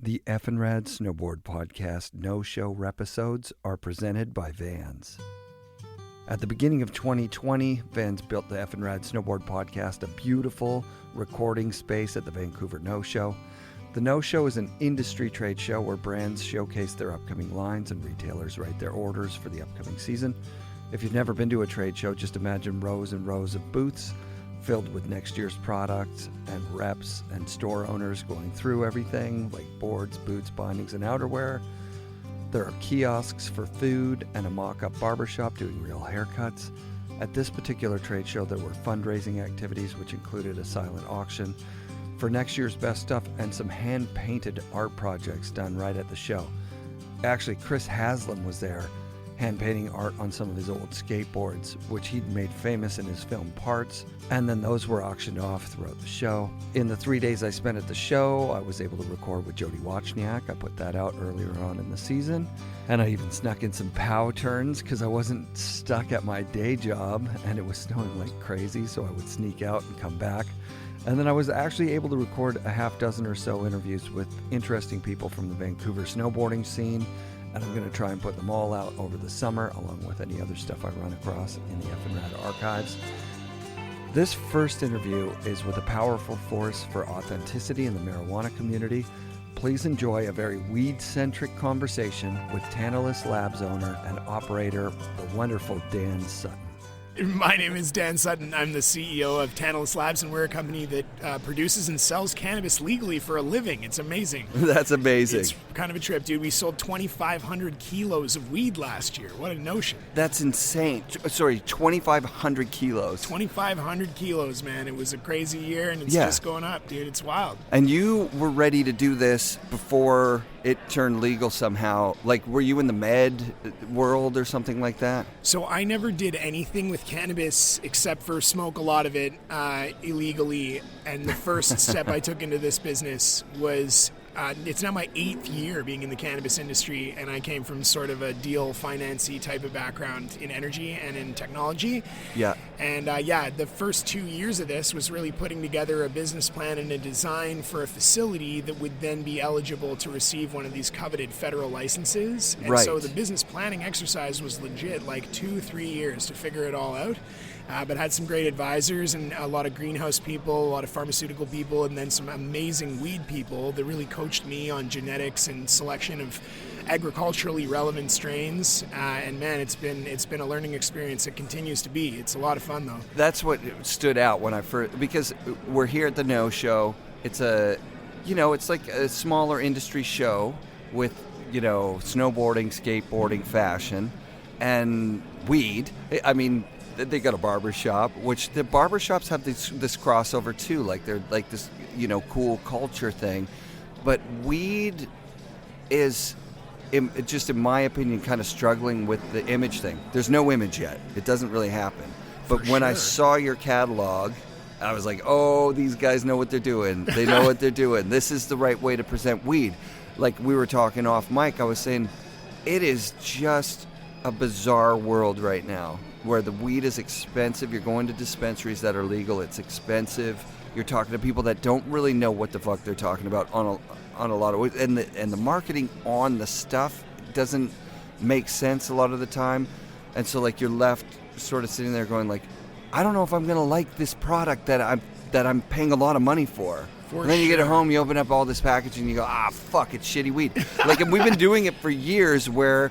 The FNRad Snowboard Podcast Knowshow Repisodes are presented by Vans. At the beginning of 2020, Vans built the FNRad Snowboard Podcast, a beautiful recording space at the Vancouver Knowshow. The Knowshow is an industry trade show where brands showcase their upcoming lines and retailers write their orders for the upcoming season. If you've never been to a trade show, just imagine rows and rows of booths filled with next year's products and reps and store owners going through everything like boards, boots, bindings, and outerwear. There are kiosks for food and a mock-up barbershop doing real haircuts. At this particular trade show, there were fundraising activities which included a silent auction for next year's best stuff and some hand-painted art projects done right at the show. Actually, Chris Haslam was there, hand-painting art on some of his old skateboards, which he'd made famous in his film Parts, and then those were auctioned off throughout the show. In the 3 days I spent at the show, I was able to record with Jody Wachniak. I put that out earlier on in the season, and I even snuck in some POW turns because I wasn't stuck at my day job, and it was snowing like crazy, so I would sneak out and come back. And then I was actually able to record a half dozen or so interviews with interesting people from the Vancouver snowboarding scene, and I'm going to try and put them all out over the summer, along with any other stuff I run across in the FNRad archives. This first interview is with a powerful force for authenticity in the marijuana community. Please enjoy a very weed-centric conversation with Tantalus Labs owner and operator, the wonderful Dan Sutton. My name is Dan Sutton. I'm the CEO of Tantalus Labs, and we're a company that produces and sells cannabis legally for a living. It's amazing. That's amazing. It's kind of a trip, dude. We sold 2,500 kilos of weed last year. What a notion. That's insane. Sorry, 2,500 kilos. 2,500 kilos, man. It was a crazy year, and it's just going up, dude. It's wild. And you were ready to do this before it turned legal somehow. Like, were you in the med world or something like that? So I never did anything with cannabis except for smoke a lot of it illegally. And the first step I took into this business was, it's now my 8th year being in the cannabis industry, and I came from sort of a deal finance-y type of background in energy and in technology. Yeah. And the first 2 years of this was really putting together a business plan and a design for a facility that would then be eligible to receive one of these coveted federal licenses. And so the business planning exercise was legit, like 2-3 years to figure it all out. But had some great advisors and a lot of greenhouse people, a lot of pharmaceutical people, and then some amazing weed people that really coached me on genetics and selection of agriculturally relevant strains. And man, it's been a learning experience. It continues to be. It's a lot of fun though. That's what stood out when I first, because we're here at the Knowshow. It's it's like a smaller industry show with, snowboarding, skateboarding, fashion, and weed. I mean, they got a barbershop, which the barbershops have this crossover too, like they're like this, cool culture thing. But weed is, just in my opinion, kind of struggling with the image thing. There's no image yet. It doesn't really happen. But when I saw your catalog, I was like, oh, these guys know what they're doing. They know what they're doing. This is the right way to present weed. Like we were talking off mic, I was saying, it is just a bizarre world right now, where the weed is expensive. You're going to dispensaries that are legal. It's expensive. You're talking to people that don't really know what the fuck they're talking about on a lot of ways. And the marketing on the stuff doesn't make sense a lot of the time. And so like you're left sort of sitting there going like, I don't know if I'm going to like this product that I'm paying a lot of money for. And then you get home, you open up all this packaging, and you go, fuck, it's shitty weed. Like, and we've been doing it for years where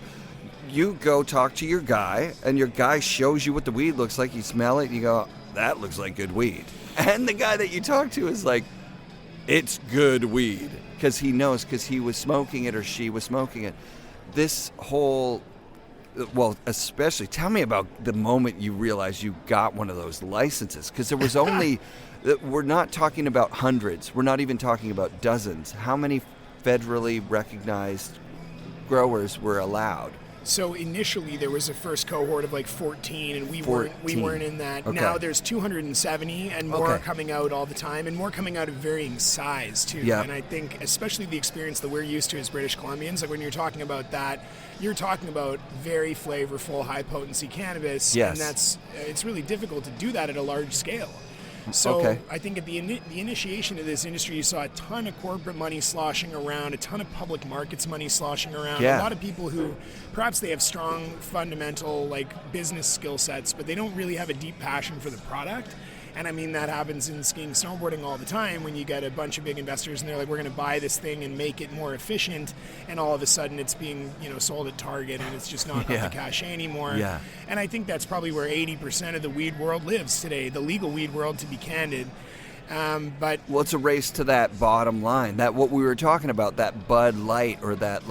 you go talk to your guy, and your guy shows you what the weed looks like. You smell it, and you go, that looks like good weed. And the guy that you talk to is like, it's good weed. Because he knows, because he was smoking it or she was smoking it. This whole, especially, tell me about the moment you realized you got one of those licenses. Because there was only, we're not talking about hundreds. We're not even talking about dozens. How many federally recognized growers were allowed? So initially there was a first cohort of like 14, and we weren't in that. Okay. Now there's 270 and more coming out all the time, and more coming out of varying size too. Yeah. And I think especially the experience that we're used to as British Columbians, like when you're talking about that, you're talking about very flavorful, high potency cannabis. Yes. And it's really difficult to do that at a large scale. So I think at the initiation of this industry, you saw a ton of corporate money sloshing around, a ton of public markets money sloshing around, a lot of people who perhaps they have strong fundamental like business skill sets, but they don't really have a deep passion for the product. And I mean, that happens in skiing, snowboarding all the time when you get a bunch of big investors and they're like, we're going to buy this thing and make it more efficient. And all of a sudden it's being, sold at Target and it's just not got the cachet anymore. Yeah. And I think that's probably where 80% of the weed world lives today, the legal weed world, to be candid. But it's a race to that bottom line, that what we were talking about, that Bud Light or that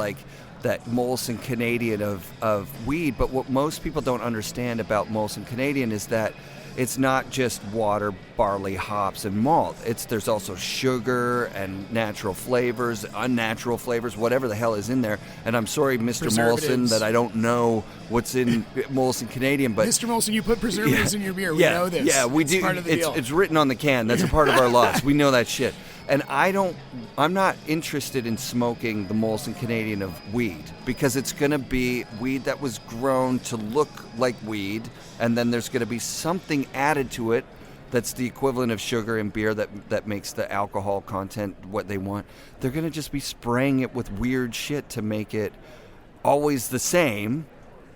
that Molson Canadian of weed. But what most people don't understand about Molson Canadian is that it's not just water, barley, hops, and malt. There's also sugar and natural flavors, unnatural flavors, whatever the hell is in there. And I'm sorry, Mr. Molson, that I don't know what's in Molson Canadian, but Mr. Molson, you put preservatives in your beer. We know this. Yeah, we do. Part of the deal. It's written on the can. That's a part of our laws. We know that shit. And I'm not interested in smoking the Molson Canadian of weed because it's going to be weed that was grown to look like weed, and then there's going to be something added to it that's the equivalent of sugar in beer that makes the alcohol content what they want. They're going to just be spraying it with weird shit to make it always the same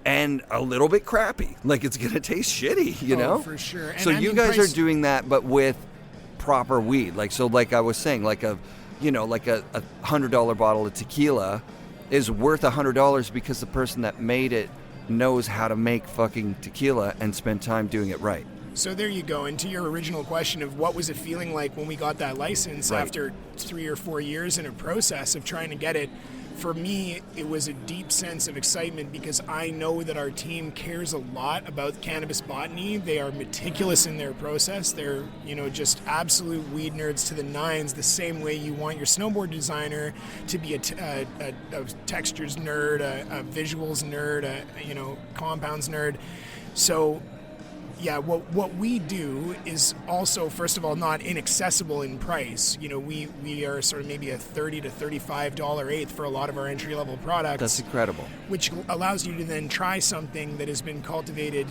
and a little bit crappy. Like, it's going to taste shitty, you know? For sure. And so you guys are doing that, but with proper weed. Like I was saying, like a $100 bottle of tequila is worth $100 because the person that made it knows how to make fucking tequila and spend time doing it right. So there you go. And to your original question of what was it feeling like when we got that license after 3 or 4 years in a process of trying to get it, for me, it was a deep sense of excitement because I know that our team cares a lot about cannabis botany. They are meticulous in their process. They're, just absolute weed nerds to the nines, the same way you want your snowboard designer to be a textures nerd, a visuals nerd, a compounds nerd. So yeah, what we do is also, first of all, not inaccessible in price. We are sort of maybe a $30 to $35 eighth for a lot of our entry-level products. That's incredible. Which allows you to then try something that has been cultivated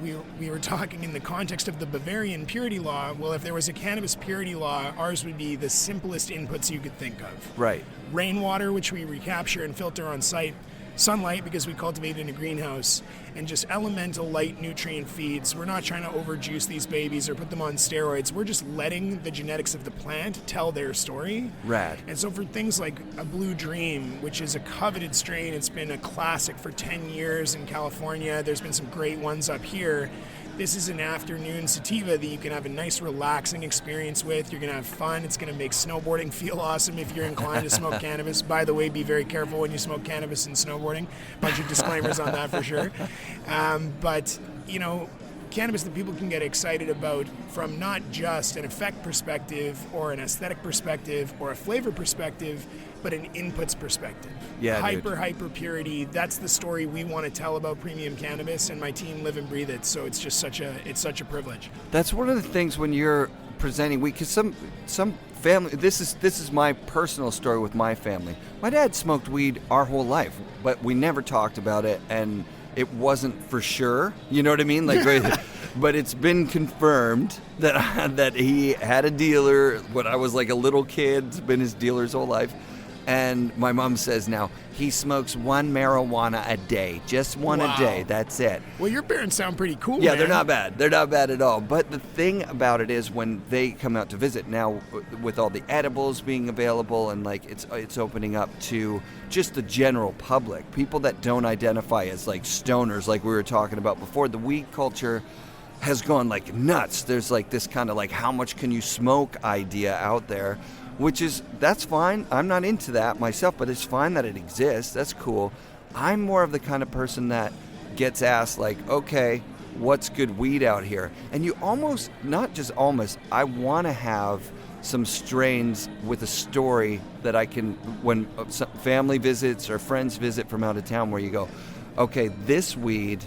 we were talking in the context of the Bavarian purity law. Well, if there was a cannabis purity law, ours would be the simplest inputs you could think of. Right. Rainwater, which we recapture and filter on site. Sunlight, because we cultivate in a greenhouse, and just elemental light nutrient feeds. We're not trying to overjuice these babies or put them on steroids. We're just letting the genetics of the plant tell their story. Rad. And so for things like a Blue Dream, which is a coveted strain, it's been a classic for 10 years in California. There's been some great ones up here. This is an afternoon sativa that you can have a nice relaxing experience with. You're going to have fun. It's going to make snowboarding feel awesome if you're inclined to smoke cannabis. By the way, be very careful when you smoke cannabis and snowboarding. Bunch of disclaimers on that for sure. But cannabis that people can get excited about from not just an effect perspective or an aesthetic perspective or a flavor perspective, but an inputs perspective. Yeah, hyper purity. That's the story we want to tell about premium cannabis, and my team live and breathe it. So it's just such a privilege. That's one of the things when you're presenting weed, because some family. This is my personal story with my family. My dad smoked weed our whole life, but we never talked about it, and it wasn't for sure. You know what I mean? But it's been confirmed that he had a dealer when I was like a little kid. It's been his dealer his whole life. And my mom says now he smokes one marijuana a day, just one a day. That's it. Well, your parents sound pretty cool. Yeah, man. They're not bad. They're not bad at all. But the thing about it is when they come out to visit now, with all the edibles being available and like it's opening up to just the general public, people that don't identify as like stoners, like we were talking about before. The weed culture has gone like nuts. There's like this kind of like how much can you smoke idea out there. That's fine. I'm not into that myself, but it's fine that it exists. That's cool. I'm more of the kind of person that gets asked like, okay, what's good weed out here? And you almost, not just almost, I want to have some strains with a story that I can, when family visits or friends visit from out of town, where you go, okay, this weed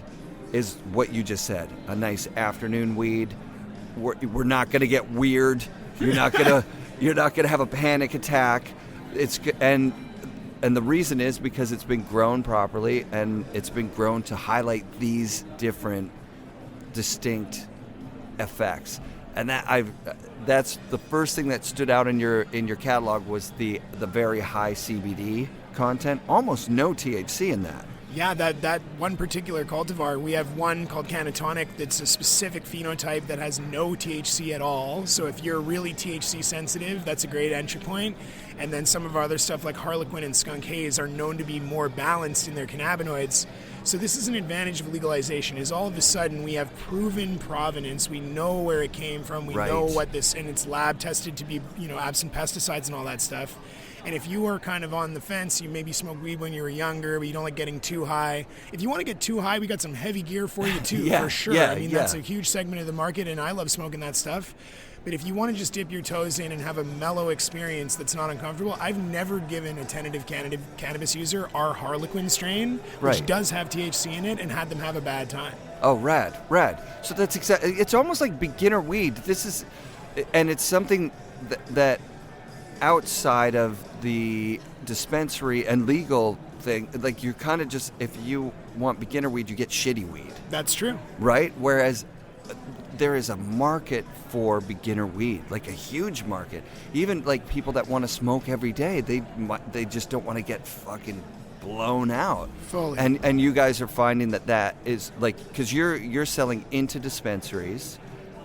is what you just said, a nice afternoon weed. We're not going to get weird. You're not going to have a panic attack. And the reason is because it's been grown properly, and it's been grown to highlight these different distinct effects. And that's the first thing that stood out in your catalog was the very high CBD content. Almost no THC in that. Yeah, that one particular cultivar, we have one called Canatonic that's a specific phenotype that has no THC at all. So if you're really THC sensitive, that's a great entry point. And then some of our other stuff like Harlequin and Skunk Haze are known to be more balanced in their cannabinoids. So this is an advantage of legalization, is all of a sudden we have proven provenance. We know where it came from. We know what this, and it's lab tested to be, absent pesticides and all that stuff. And if you are kind of on the fence, you maybe smoked weed when you were younger, but you don't like getting too high. If you want to get too high, we got some heavy gear for you too, for sure. That's a huge segment of the market, and I love smoking that stuff. But if you want to just dip your toes in and have a mellow experience that's not uncomfortable, I've never given a tentative cannabis user our Harlequin strain, which does have THC in it, and had them have a bad time. Oh, rad. So that's exactly, it's almost like beginner weed. And it's something that outside of the dispensary and legal thing, like you're kind of just, if you want beginner weed, you get shitty weed. That's true. Right? Whereas there is a market for beginner weed, like a huge market. Even like people that want to smoke every day, they just don't want to get fucking blown out. Fully. And you guys are finding that is like, because you're selling into dispensaries.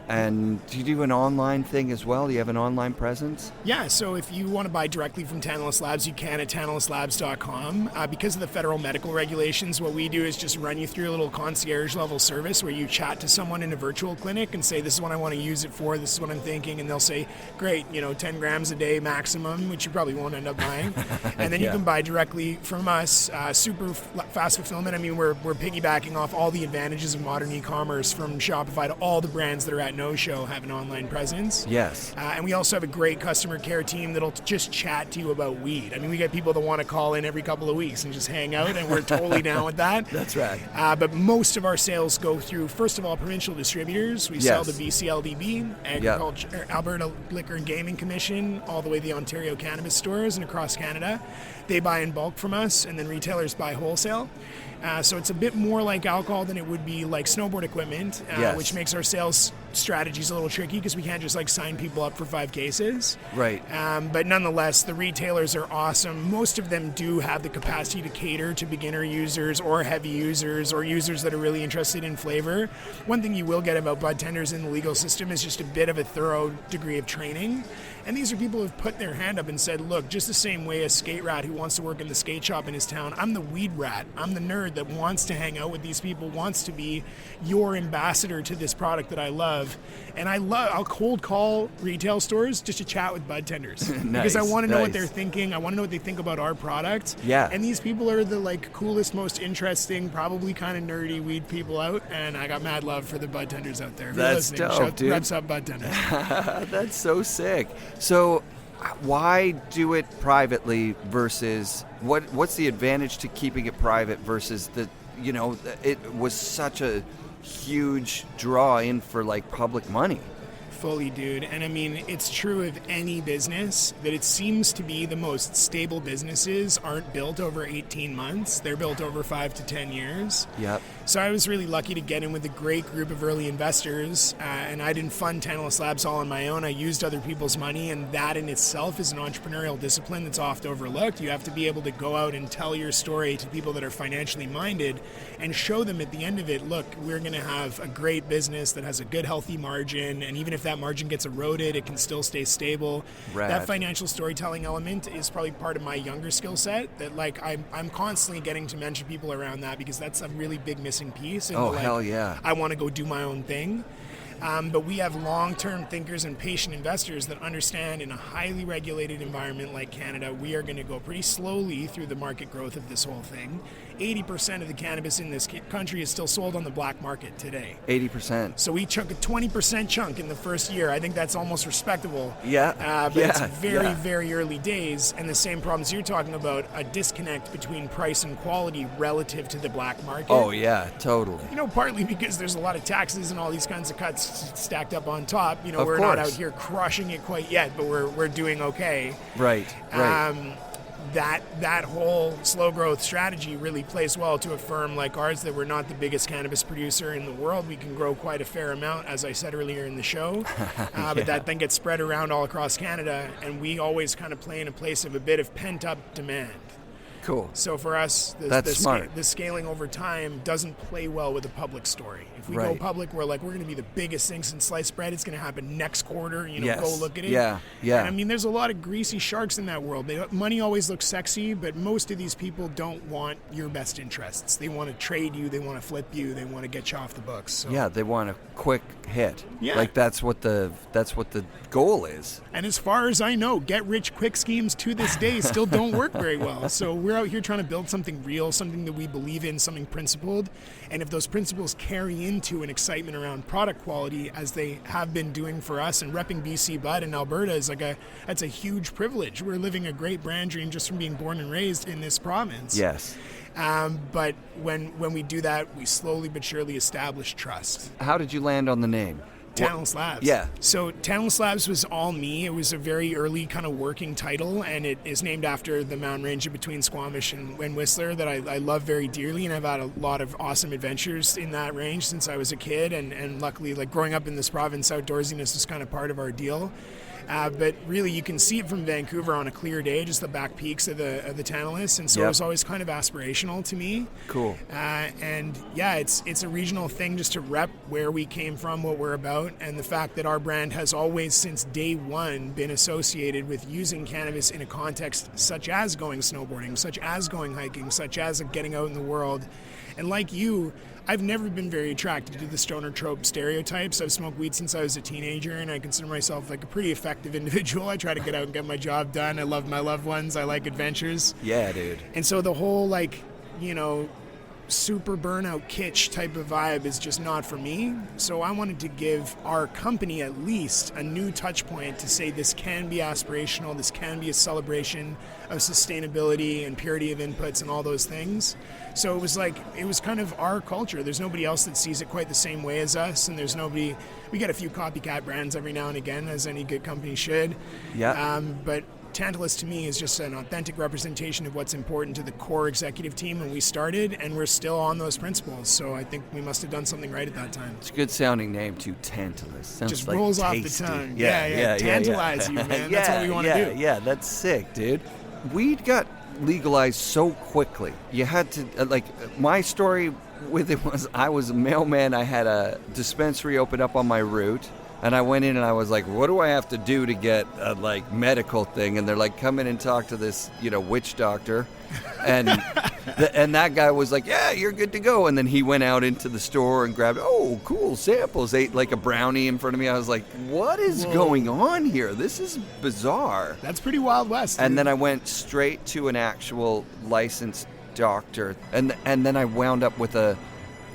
And do you do an online thing as well? Do you have an online presence? Yeah, so if you want to buy directly from Tantalus Labs, you can at tantaluslabs.com. Because of the federal medical regulations, what we do is just run you through a little concierge level service where you chat to someone in a virtual clinic and say, this is what I want to use it for, this is what I'm thinking, and they'll say, great, 10 grams a day maximum, which you probably won't end up buying. And then you can buy directly from us, super fast fulfillment. I mean, we're piggybacking off all the advantages of modern e-commerce, from Shopify to all the brands that are at Knowshow have an online presence. Yes. And we also have a great customer care team that'll just chat to you about weed. I mean, we get people that want to call in every couple of weeks and just hang out, and we're totally down with that. That's right. But most of our sales go through, first of all, provincial distributors. We sell to BCLDB, Agriculture, Alberta Liquor and Gaming Commission, all the way to the Ontario cannabis stores and across Canada. They buy in bulk from us, and then retailers buy wholesale. So it's a bit more like alcohol than it would be like snowboard equipment, which makes our sales strategies a little tricky because we can't just like sign people up for 5 cases. Right. But nonetheless, the retailers are awesome. Most of them do have the capacity to cater to beginner users or heavy users or users that are really interested in flavor. One thing you will get about bud tenders in the legal system is just a bit of a thorough degree of training. And these are people who have put their hand up and said, look, just the same way a skate rat who wants to work in the skate shop in his town, I'm the weed rat. I'm the nerd that wants to hang out with these people, wants to be your ambassador to this product that I love. And I'll cold call retail stores just to chat with bud tenders. Because I want to know what they're thinking. I want to know what they think about our product. Yeah. And these people are the like coolest, most interesting, probably kind of nerdy weed people out. And I got mad love for the bud tenders out there. That's dope, dude. Reps up bud tenders. That's so sick. So why do it privately versus what's the advantage to keeping it private versus it was such a huge draw in for like public money? Fully, dude. And I mean, it's true of any business that it seems to be the most stable businesses aren't built over 18 months. They're built over 5 to 10 years. Yep. So I was really lucky to get in with a great group of early investors, and I didn't fund Tantalus Labs all on my own. I used other people's money, and that in itself is an entrepreneurial discipline that's oft overlooked. You have to be able to go out and tell your story to people that are financially minded and show them at the end of it, look, we're going to have a great business that has a good, healthy margin, and even if that margin gets eroded, it can still stay stable. Rad. That financial storytelling element is probably part of my younger skill set that like I'm constantly getting to mentor people around that because that's a really big missing piece. And hell yeah. I want to go do my own thing. But we have long-term thinkers and patient investors that understand in a highly regulated environment like Canada, we are going to go pretty slowly through the market growth of this whole thing. 80% of the cannabis in this country is still sold on the black market today. 80%. So we took a 20% chunk in the first year. I think that's almost respectable. Yeah. But it's very, very early days. And the same problems you're talking about, a disconnect between price and quality relative to the black market. Oh, yeah, totally. Partly because there's a lot of taxes and all these kinds of cuts stacked up on top. We're course. Not out here crushing it quite yet, but we're doing okay. Right. that whole slow growth strategy really plays well to a firm like ours, that we're not the biggest cannabis producer in the world. We can grow quite a fair amount, as I said earlier in the show, but that then gets spread around all across Canada, and we always kind of play in a place of a bit of pent-up demand. Cool. So for us, the scaling over time doesn't play well with a public story. If we go public, we're going to be the biggest thing since sliced bread. It's going to happen next quarter. Go look at it. Yeah. And I mean, there's a lot of greasy sharks in that world. Money always looks sexy, but most of these people don't want your best interests. They want to trade you. They want to flip you. They want to get you off the books. So. Yeah, they want a quick hit. Yeah. Like that's what the goal is. And as far as I know, get-rich-quick schemes to this day still don't work very well. So we're out here trying to build something real, something that we believe in, something principled. And if those principles carry into an excitement around product quality, as they have been doing for us, and repping BC Bud in Alberta is that's a huge privilege. We're living a great brand dream just from being born and raised in this province. Yes. But when we do that, we slowly but surely establish trust. How did you land on the name? Tantalus Labs. Yeah. So Tantalus Labs was all me. It was a very early kind of working title, and it is named after the mountain range in between Squamish and Whistler that I love very dearly, and I've had a lot of awesome adventures in that range since I was a kid, and luckily, growing up in this province, outdoorsiness is kind of part of our deal. But really, you can see it from Vancouver on a clear day, just the back peaks of the Tantalus, and so it was always kind of aspirational to me. Cool. And yeah, it's a regional thing just to rep where we came from, what we're about, and the fact that our brand has always, since day one, been associated with using cannabis in a context such as going snowboarding, such as going hiking, such as getting out in the world. And like you, I've never been very attracted to the stoner trope stereotypes. I've smoked weed since I was a teenager, and I consider myself a pretty effective individual. I try to get out and get my job done. I love my loved ones. I like adventures. Yeah, dude. And so the whole, super burnout kitsch type of vibe is just not for me. So I wanted to give our company at least a new touch point to say this can be aspirational, this can be a celebration of sustainability and purity of inputs and all those things. So it was kind of our culture. There's nobody else that sees it quite the same way as us, and we get a few copycat brands every now and again, as any good company should. Yeah. But Tantalus to me is just an authentic representation of what's important to the core executive team when we started, and we're still on those principles. So I think we must have done something right at that time. It's a good sounding name too, Tantalus. Sounds just like rolls tasty. off the tongue. Yeah. Tantalize you, man. That's what we want to do. Yeah, that's sick, dude. Weed got legalized so quickly. You had to, my story with it was I was a mailman. I had a dispensary open up on my route. And I went in and I was like, what do I have to do to get a medical thing? And they're like, come in and talk to this, witch doctor. And and that guy was like, yeah, you're good to go. And then he went out into the store and grabbed, cool samples, ate a brownie in front of me. I was like, what is going on here? This is bizarre. That's pretty Wild West. And then I went straight to an actual licensed doctor. And then I wound up with an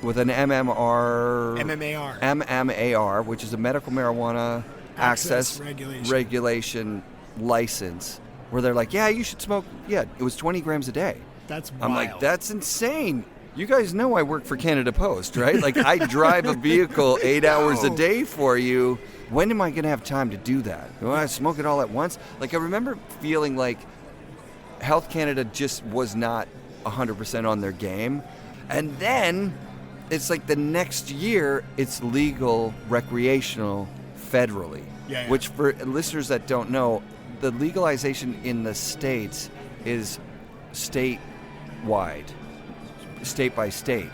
MMAR, which is a medical marijuana access regulation license, where they're like, yeah, you should smoke. Yeah, it was 20 grams a day. That's wild. I'm like, that's insane. You guys know I work for Canada Post, right? I drive a vehicle 8 hours a day for you. When am I going to have time to do that? Do I smoke it all at once? I remember feeling like Health Canada just was not 100% on their game. And then it's the next year, it's legal, recreational, federally. Yeah. Which, for listeners that don't know, the legalization in the States is statewide, state by state.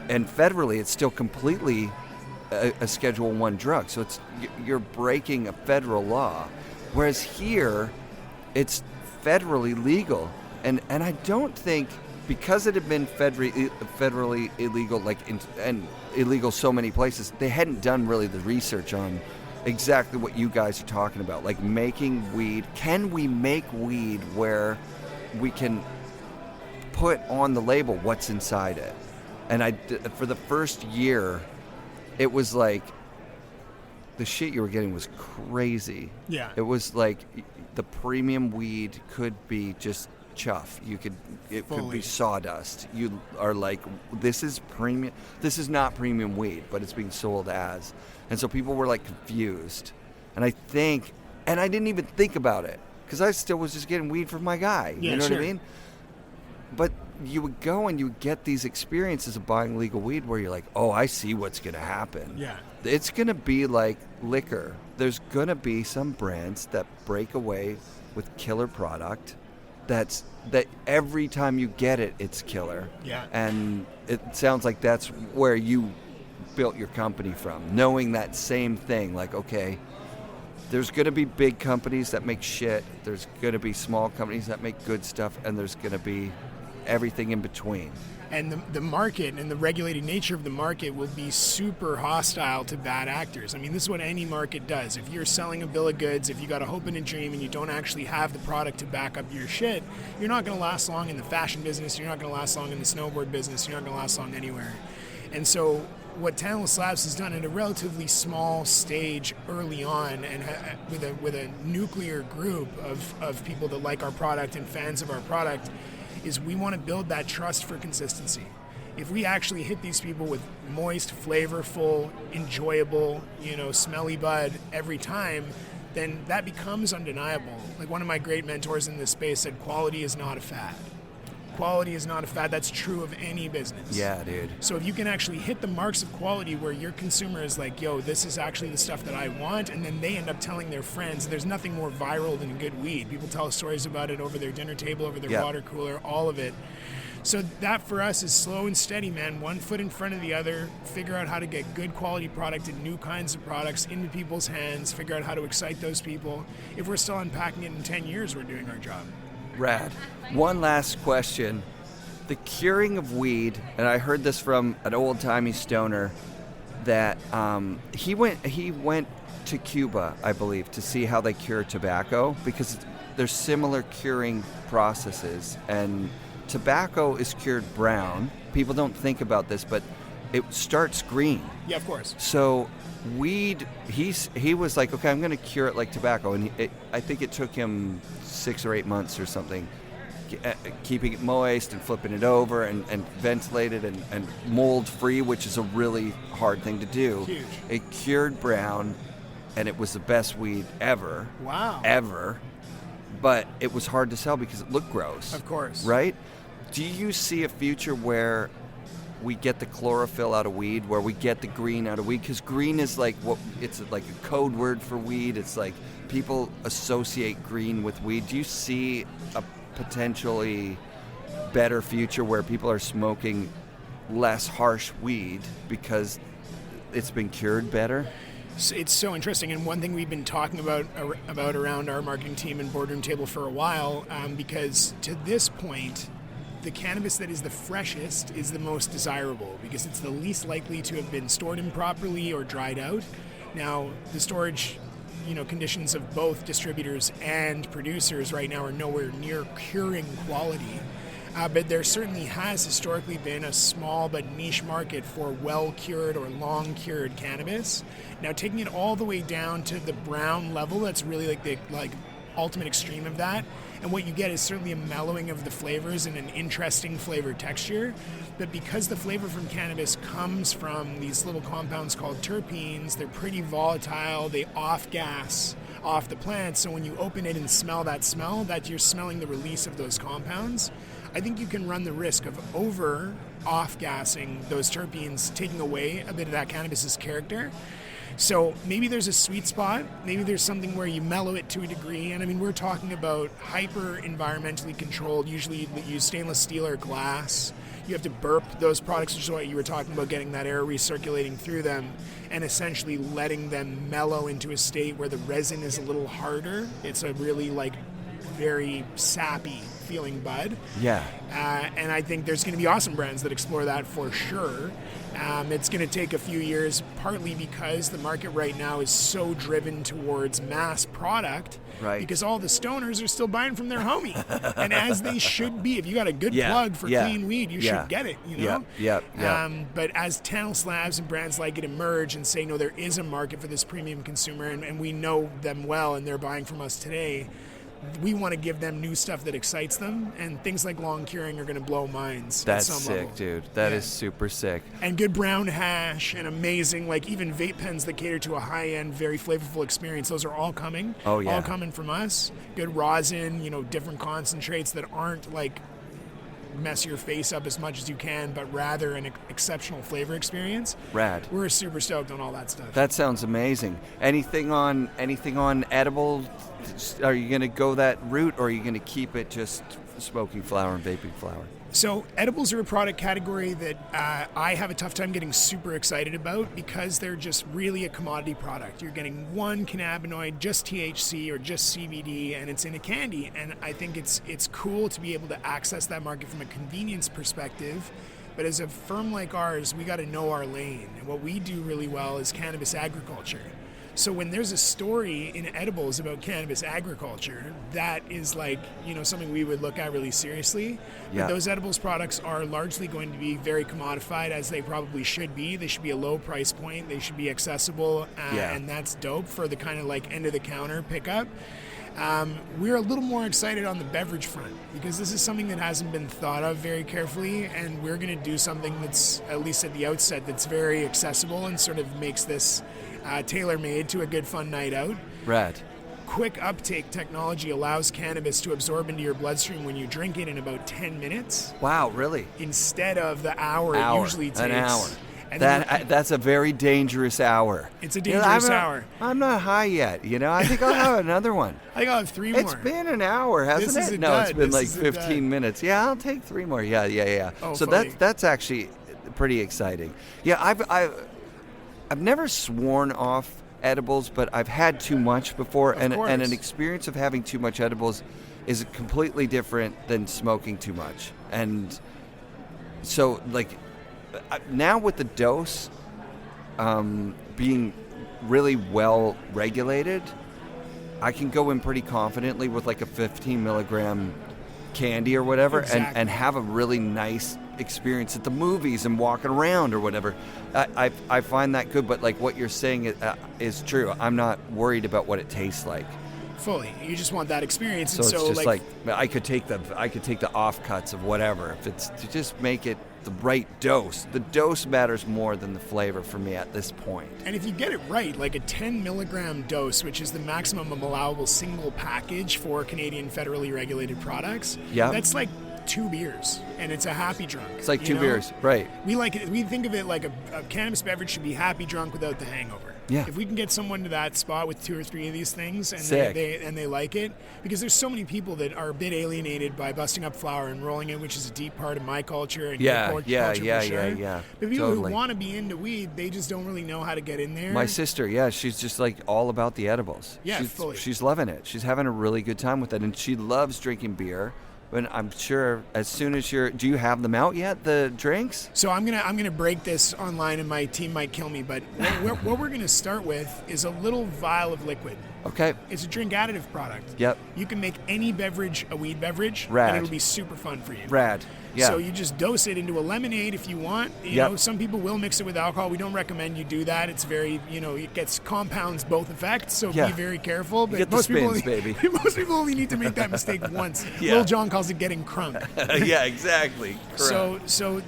And federally, it's still completely a Schedule I drug. So you're breaking a federal law. Whereas here, it's federally legal. And I don't think, because it had been federally illegal, and illegal so many places, they hadn't done really the research on exactly what you guys are talking about, making weed. Can we make weed where we can put on the label what's inside it? And for the first year, it was the shit you were getting was crazy. Yeah. It was the premium weed could be just chuff. It could be sawdust. You are this is premium. This is not premium weed, but it's being sold as. And so people were confused. And I didn't even think about it, because I still was just getting weed from my guy. Yeah, you know sure. what I mean? But you would go and you would get these experiences of buying legal weed where you're like, oh, I see what's going to happen. Yeah. It's going to be like liquor. There's going to be some brands that break away with killer product that every time you get it, it's killer. Yeah. And it sounds like that's where you built your company from, knowing that same thing. Like, okay, there's going to be big companies that make shit. There's going to be small companies that make good stuff. And there's going to be everything in between. And the market and the regulated nature of the market will be super hostile to bad actors. I mean, this is what any market does. If you're selling a bill of goods, if you got a hope and a dream and you don't actually have the product to back up your shit, you're not going to last long in the fashion business. You're not going to last long in the snowboard business. You're not going to last long anywhere. And so what Tantalus Labs has done at a relatively small stage early on, and with a nuclear group of people that like our product and fans of our product, is we want to build that trust for consistency. If we actually hit these people with moist, flavorful, enjoyable, smelly bud every time, then that becomes undeniable. Like one of my great mentors in this space said, quality is not a fad. Quality is not a fad. That's true of any business. Yeah, dude. So if you can actually hit the marks of quality where your consumer is like, yo, this is actually the stuff that I want, and then they end up telling their friends, there's nothing more viral than good weed. People tell stories about it over their dinner table, over their water cooler, all of it. So that for us is slow and steady, man. One foot in front of the other, figure out how to get good quality product and new kinds of products into people's hands, figure out how to excite those people. If we're still unpacking it in 10 years, we're doing our job. Rad. One last question. The curing of weed, and I heard this from an old-timey stoner, that he went to Cuba, I believe, to see how they cure tobacco, because there's similar curing processes, and tobacco is cured brown. People don't think about this, but it starts green. Yeah, of course. So weed, he was like, okay, I'm going to cure it like tobacco, and I think it took him 6 or 8 months or something, keeping it moist and flipping it over and ventilated and mold free, which is a really hard thing to do. Huge. It cured brown, and it was the best weed ever. Wow. Ever. But it was hard to sell because it looked gross. Of course. Right? Do you see a future where we get the chlorophyll out of weed, where we get the green out of weed? Because green is like it's like a code word for weed. It's like people associate green with weed. Do you see a potentially better future where people are smoking less harsh weed because it's been cured better? It's so interesting, and one thing we've been talking about around our marketing team and boardroom table for a while, because to this point, the cannabis that is the freshest is the most desirable because it's the least likely to have been stored improperly or dried out. Now, the storage conditions of both distributors and producers right now are nowhere near curing quality. But there certainly has historically been a small but niche market for well-cured or long-cured cannabis. Now, taking it all the way down to the brown level, that's really like the ultimate extreme of that. And what you get is certainly a mellowing of the flavors and an interesting flavor texture. But because the flavor from cannabis comes from these little compounds called terpenes, they're pretty volatile, they off-gas off the plant. So when you open it and smell that you're smelling the release of those compounds, I think you can run the risk of off-gassing those terpenes, taking away a bit of that cannabis's character. So maybe there's a sweet spot. Maybe there's something where you mellow it to a degree. And I mean, we're talking about hyper environmentally controlled. Usually you use stainless steel or glass. You have to burp those products, which is what you were talking about, getting that air recirculating through them and essentially letting them mellow into a state where the resin is a little harder. It's a really very sappy feeling bud. Yeah. And I think there's going to be awesome brands that explore that for sure. It's going to take a few years, partly because the market right now is so driven towards mass product. Right. Because all the stoners are still buying from their homie. And as they should be. If you got a good plug for clean weed, you should get it, Yeah. But as Tantalus Labs and brands like it emerge and say, no, there is a market for this premium consumer, and we know them well and they're buying from us today, we want to give them new stuff that excites them, and things like long curing are going to blow minds. That's at some sick, level. dude. That is super sick. And good brown hash and amazing, like even vape pens that cater to a high-end, very flavorful experience. Those are all coming. Oh, yeah. All coming from us. Good rosin, different concentrates that aren't like mess your face up as much as you can, but rather an exceptional flavor experience. Rad. We're super stoked on all that stuff. That sounds amazing. Anything on edible? Are you going to go that route, or are you going to keep it just smoking flower and vaping flower? So edibles are a product category that I have a tough time getting super excited about because they're just really a commodity product. You're getting one cannabinoid, just THC or just CBD, and it's in a candy. And I think it's cool to be able to access that market from a convenience perspective. But as a firm like ours, we got to know our lane. And what we do really well is cannabis agriculture. So when there's a story in edibles about cannabis agriculture, that is like, something we would look at really seriously. Yeah. But those edibles products are largely going to be very commodified, as they probably should be. They should be a low price point. They should be accessible. And that's dope for the kind of like end of the counter pickup. We're a little more excited on the beverage front because this is something that hasn't been thought of very carefully, and we're going to do something that's, at least at the outset, that's very accessible and sort of makes this tailor-made to a good fun night out. Rad. Quick uptake technology allows cannabis to absorb into your bloodstream when you drink it in about 10 minutes. Wow, really? Instead of the hour it usually takes. An hour. And that's a very dangerous hour. It's a dangerous hour. I'm not high yet, I think I'll have another one. I think I'll have 3 more. It's been an hour, hasn't it? No, it's been like 15 minutes. Yeah, I'll take 3 more. Yeah. Oh, so funny. that's actually pretty exciting. Yeah, I've never sworn off edibles, but I've had too much before, and an experience of having too much edibles is completely different than smoking too much. And so, like, now with the dose being really well regulated, I can go in pretty confidently with like a 15 milligram candy or whatever, exactly. and have a really nice experience at the movies and walking around or whatever. I find that good, but like what you're saying is true. I'm not worried about what it tastes like. Fully, you just want that experience. So it's just like I could take the offcuts of whatever, if it's to just make it the right dose. The dose matters more than the flavor for me at this point. And if you get it right, like a 10 milligram dose, which is the maximum allowable single package for Canadian federally regulated products, that's like 2 beers, and it's a happy drunk. It's like 2 beers, right? We like it. We think of it like a cannabis beverage should be happy drunk without the hangover. Yeah. If we can get someone to that spot with 2 or 3 of these things, and they like it, because there's so many people that are a bit alienated by busting up flower and rolling it, which is a deep part of my culture and your culture for sure. Yeah. But people who want to be into weed, they just don't really know how to get in there. My sister, she's just like all about the edibles. Yeah, fully. She's loving it. She's having a really good time with it, and she loves drinking beer. And I'm sure as soon as do you have them out yet, the drinks? So I'm gonna break this online, and my team might kill me, but what we're gonna start with is a little vial of liquid. Okay. It's a drink additive product. Yep. You can make any beverage a weed beverage, Rad. and it'll be super fun for you. Rad. Yeah. So you just dose it into a lemonade if you want. You know, some people will mix it with alcohol. We don't recommend you do that. It's very, it gets compounds both effects, so be very careful. But you get the spins, baby. Most people only need to make that mistake once. Lil Jon calls it getting crunk. Yeah, exactly. So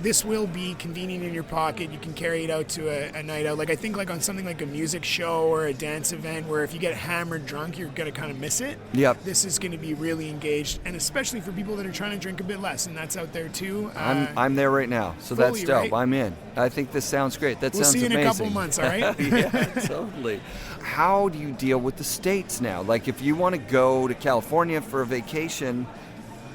this will be convenient in your pocket. You can carry it out to a night out. Like I think like on something like a music show or a dance event where if you get hammered drunk, you're going to kind of miss it. Yep. This is going to be really engaged, and especially for people that are trying to drink a bit less, and that's out there too. I'm there right now, so that's dope. Right? I'm in. I think this sounds great. We'll sounds amazing. We'll see you in a couple months, all right? Yeah, totally. How do you deal with the states now? Like if you want to go to California for a vacation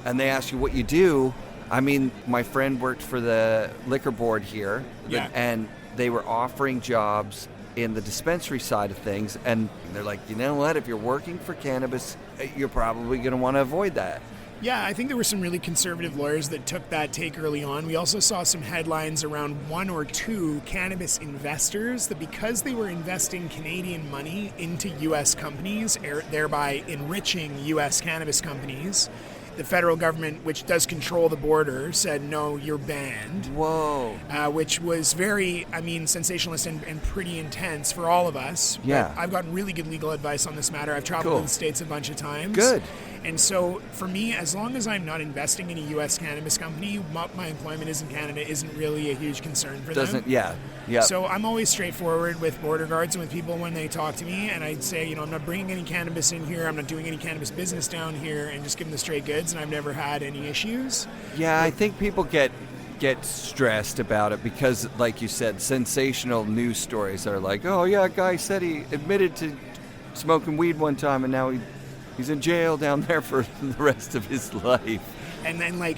and they ask you what you do, I mean, my friend worked for the liquor board here, and they were offering jobs in the dispensary side of things, and they're like, you know what, if you're working for cannabis, you're probably going to want to avoid that. Yeah, I think there were some really conservative lawyers that took that take early on. We also saw some headlines around 1 or 2 cannabis investors that because they were investing Canadian money into U.S. companies, thereby enriching U.S. cannabis companies, the federal government, which does control the border, said, no, you're banned. Whoa. Which was very, sensationalist and pretty intense for all of us. Yeah. But I've gotten really good legal advice on this matter. I've traveled to the States a bunch of times. Good. And so for me, as long as I'm not investing in a U.S. cannabis company, my employment in Canada isn't really a huge concern for them. Yeah. So I'm always straightforward with border guards and with people when they talk to me, and I'd say, I'm not bringing any cannabis in here, I'm not doing any cannabis business down here, and just give them the straight goods, and I've never had any issues. Yeah, I think people get stressed about it because, like you said, sensational news stories are like, oh yeah, a guy said he admitted to smoking weed one time and now he's in jail down there for the rest of his life. And then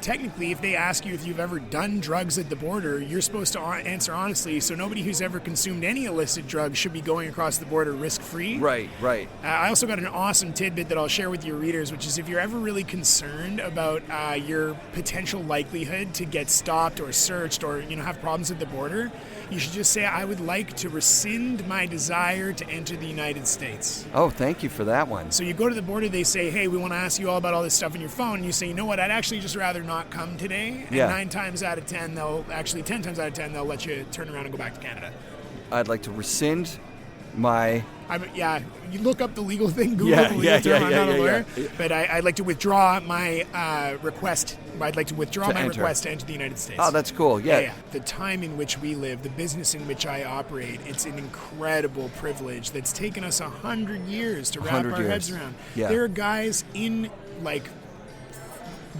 technically, if they ask you if you've ever done drugs at the border, you're supposed to answer honestly. So nobody who's ever consumed any illicit drugs should be going across the border risk-free. Right. I also got an awesome tidbit that I'll share with your readers, which is if you're ever really concerned about your potential likelihood to get stopped or searched or have problems at the border, you should just say, I would like to rescind my desire to enter the United States. Oh, thank you for that one. So you go to the border, they say, hey, we want to ask you all about all this stuff on your phone. And you say, you know what, I'd actually just rather not come today. And 10 times out of 10, they'll let you turn around and go back to Canada. I'd like to rescind my... you look up the legal thing, Google the legal term, I'm not a lawyer. But I'd like to withdraw my request. I'd like to withdraw my request to enter the United States. Oh, that's cool, yeah. The time in which we live, the business in which I operate, it's an incredible privilege that's taken us 100 years to wrap our heads around. Yeah. There are guys in,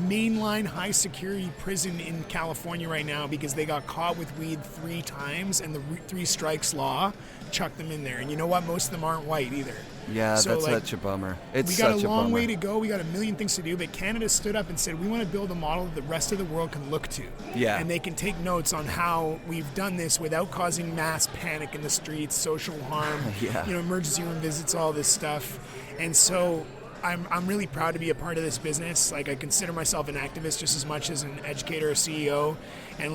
mainline high security prison in California right now because they got caught with weed 3 times and the 3 strikes law chucked them in there. And you know what? Most of them aren't white either. Yeah, so that's such a bummer. We got a long way to go. We got a million things to do, but Canada stood up and said, we want to build a model that the rest of the world can look to. Yeah. And they can take notes on how we've done this without causing mass panic in the streets, social harm, emergency room visits, all this stuff. And so I'm really proud to be a part of this business. I consider myself an activist just as much as an educator or CEO. And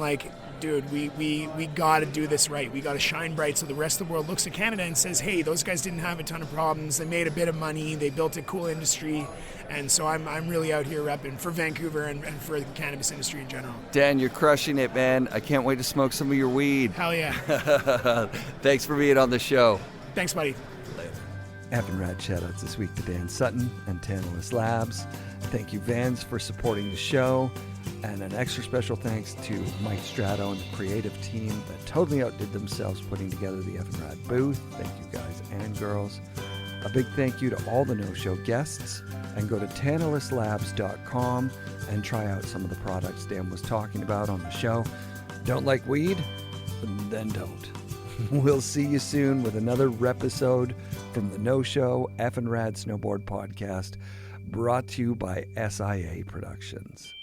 dude, we got to do this right. We got to shine bright so the rest of the world looks at Canada and says, hey, those guys didn't have a ton of problems. They made a bit of money. They built a cool industry. And so I'm really out here repping for Vancouver and for the cannabis industry in general. Dan, you're crushing it, man. I can't wait to smoke some of your weed. Hell yeah. Thanks for being on the show. Thanks, buddy. FNRad shoutouts this week to Dan Sutton and Tantalus Labs. Thank you, Vans, for supporting the show. And an extra special thanks to Mike Strato and the creative team that totally outdid themselves putting together the FNRad booth. Thank you, guys and girls. A big thank you to all the No-Show guests. And go to TantalusLabs.com and try out some of the products Dan was talking about on the show. Don't like weed? Then don't. We'll see you soon with another Repisode from the No-Show FNRad Snowboard Podcast, brought to you by SIA Productions.